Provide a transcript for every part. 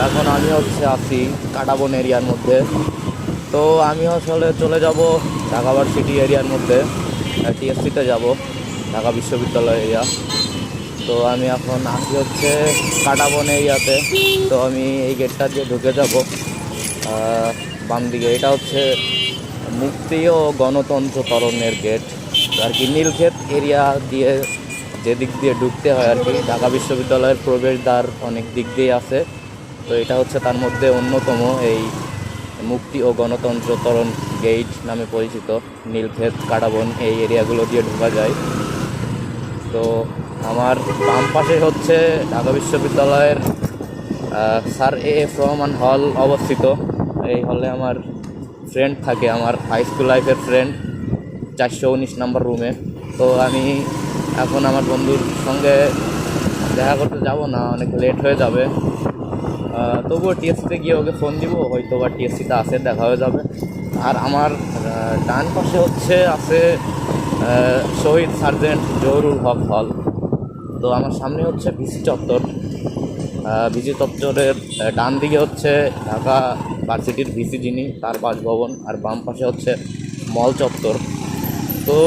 এখন আমি আছি কাটাবন এরিয়ার মধ্যে। তো আমি আসলে চলে যাব ঢাকা ভার্সিটি এরিয়ার মধ্যে, টিএসসিতে যাব, ঢাকা বিশ্ববিদ্যালয় এরিয়া। তো আমি এখন কাটাবন এরিয়াতে। তো আমি এই গেটটা দিয়ে ঢুকে যাব বাম দিকে। এটা মুক্তি ও গণতন্ত্র তরণের গেট আর কি, নীলক্ষেত এরিয়া দিয়ে যে দিক দিয়ে ঢুকতে হয় আর কি। ঢাকা বিশ্ববিদ্যালয়ের প্রবেশদ্বার অনেক দিক দিয়ে আছে, তো এটা তার মধ্যে অন্যতম এই মুক্তি ও গণতন্ত্র তরণ গেট নামে পরিচিত। নীলক্ষেত, কাটাবন এই এরিয়াগুলো দিয়ে ঢোকা যায়। তো আমার বাম পাশে ঢাকা বিশ্ববিদ্যালয়ের স্যার এ.এফ রহমান হল অবস্থিত। এই হলে আমার ফ্রেন্ড থাকে, আমার হাই স্কুল লাইফের ফ্রেন্ড, 419 নম্বর রুমে। তো আমি এখন আমার বন্ধুর সঙ্গে দেখা করতে যাব না, অনেক লেট হয়ে যাবে। তবুও টিএসসিতে গিয়ে ওকে ফোন দিব, হয়তো বা টিএসসিতে আসে, দেখা হয়ে যাবে। আর আমার ডান পাশে আছে শহীদ সার্জেন্ট জহুরুল হক হল। তো আমার সামনে ভিসি চত্বর। ভিসি চত্বরের ডান দিকে ঢাকা ভার্সিটির ভিসি যিনি, তার বাসভবন, আর বাম পাশে মল চত্বর। তো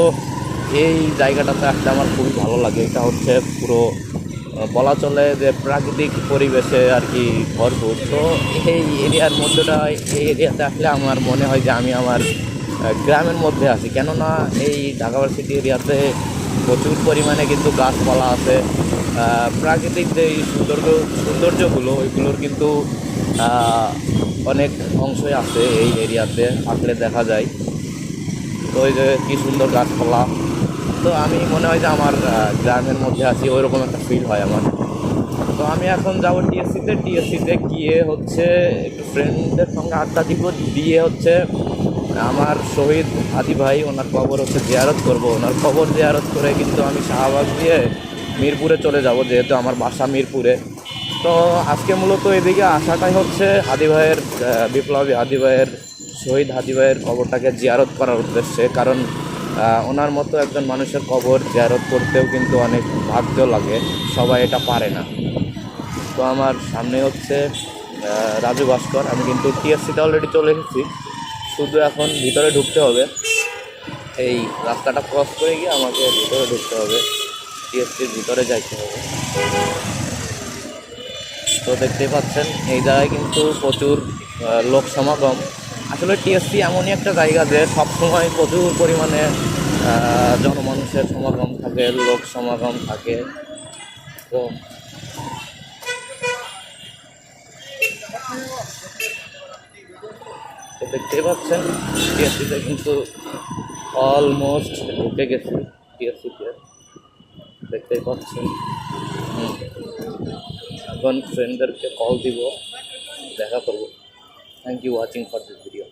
এই জায়গাটাতে আসলে আমার খুবই ভালো লাগে। এটা পুরো বলা চলে যে প্রাকৃতিক পরিবেশে আর কি ভরপুর। তো এই এরিয়ার মধ্যেটা, এই এরিয়াতে আসলে আমার মনে হয় যে আমি আমার গ্রামের মধ্যে আছি। কেননা এই ঢাকা ভার্সিটি এরিয়াতে প্রচুর পরিমাণে কিন্তু গাছপালা আছে। প্রাকৃতিক যে সৌন্দর্যগুলো, ওইগুলোর কিন্তু অনেক অংশই আছে এই এরিয়াতে, আসলে দেখা যায়। তো ওই যে কী সুন্দর গাছপালা। তো আমি মনে হয় যে আমার গ্রামের মধ্যে আছি, ওইরকম একটা ফিল হয় আমার। তো আমি এখন যাব টিএসসিতে গিয়ে একটু ফ্রেন্ডদের সঙ্গে আড্ডা দিব, দিয়ে আমার শহীদ হাদি ভাই, ওনার কবর জিয়ারত করব। ওনার কবর জিয়ারত করে কিন্তু আমি শাহবাগ দিয়ে মিরপুরে চলে যাব, যেহেতু আমার বাসা মিরপুরে। তো আজকে মূলত এদিকে আসাটাই হাদি ভাইয়ের, বিপ্লবী হাদি ভাইয়ের, শহীদ হাদি ভাইয়ের কবরটাকে জিয়ারত করার উদ্দেশ্যে। কারণ ওনার মতো একজন মানুষের কবর জিয়ারত করতেও কিন্তু অনেক ভাগ্য লাগে, সবাই এটা পারে না। তো আমার সামনে রাজু ভাস্কর। আমি কিন্তু টিএসসিতে অলরেডি চলে এসেছি, শুধু এখন ভিতরে ঢুকতে হবে। এই রাস্তাটা ক্রস করে গিয়ে আমাকে ভিতরে ঢুকতে হবে, টিএসসির ভিতরে যাইতে হবে। তো দেখতেই পাচ্ছেন এই জায়গায় কিন্তু প্রচুর লোক সমাগম। আসলে টিএসসি এমনই একটা জায়গা যে সবসময় প্রচুর পরিমাণে জনমানুষের সমাগম থাকে, লোক সমাগম থাকে। তো দেখতেই পাচ্ছেন টিএসসিতে কিন্তু অলমোস্ট ঢুকে গেছি। টিএসসিতে দেখতেই পাচ্ছেন। এখন ফ্রেন্ডদেরকে কল দিব, দেখা করবো। Thank you watching for this video.